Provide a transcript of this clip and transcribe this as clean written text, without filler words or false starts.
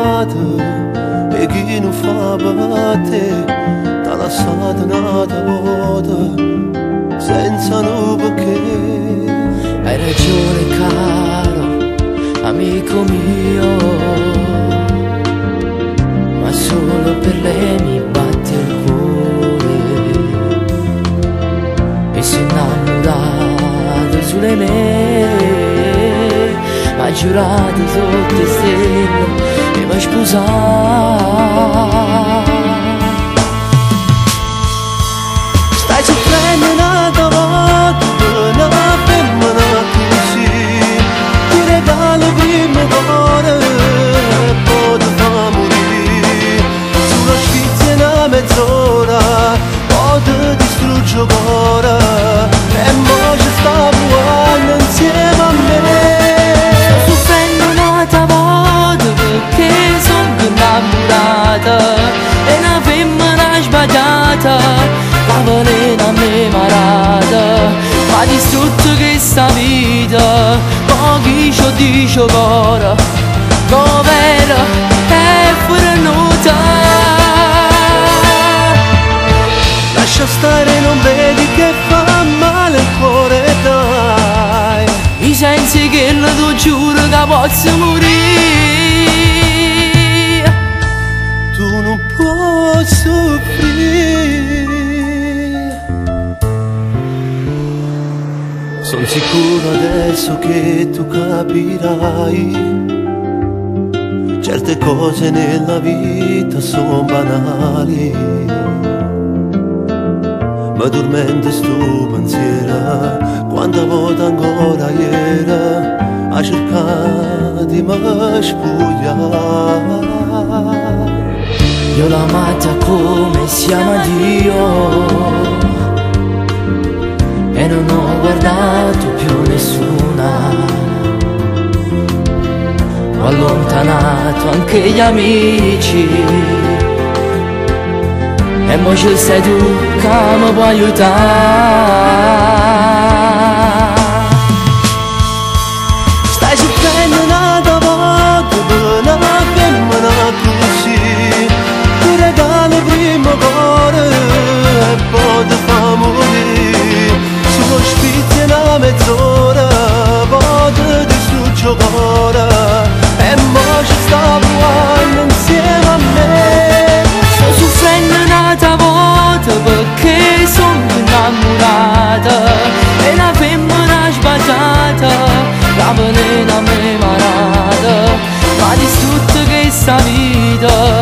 innamorata e chi non fa per te t'ha lasciato un'altra volta senza un perché. Hai ragione caro, amico mio, ma solo per lei mi batte il cuore e si è innamorato sulle me, m'ha giurato sotto le stelle e mi sposato. Stai soffrendo un'altra volta per una femmina così, ti regalo prima cuore e poi ti fa morire. Sulla sfizia una mezz'ora, poi ti distrugge il cuore e mo ci sta provando insieme a me. Sto soffrendo un'altra volta perché sono innamorata e una femmina sbagliata, la velena me marata, ma distrutto questa vita, pochi ci dice ora, povera è frenuta. Lascia stare, non vedi che fa male il cuore, dai. I sensi che lo tu giuro che posso morire. Tu non puoi soffrire. Sono sicuro adesso che tu capirai. Certe cose nella vita sono banali, ma dormente sto pensiero quanta volta ancora ieri a cercare di me spogliare. Io l'ho amata come si ama Dio e non ho guardato più nessuna. Ho allontanato anche gli amici e mo ci sei tu che mi puoi aiutare. Stai soffrendo un'altra volta per una femmina così, ti regalo prima cuore e poi ti fa morire. Sullo spizio una mezz'ora, poi ti distrugge il cuore e mo ci sta provando insieme a me. Sto soffrendo un'altra volta perché sono innamorata e una femmina sbagliata, la velena me marata, ma distrutto questa vita,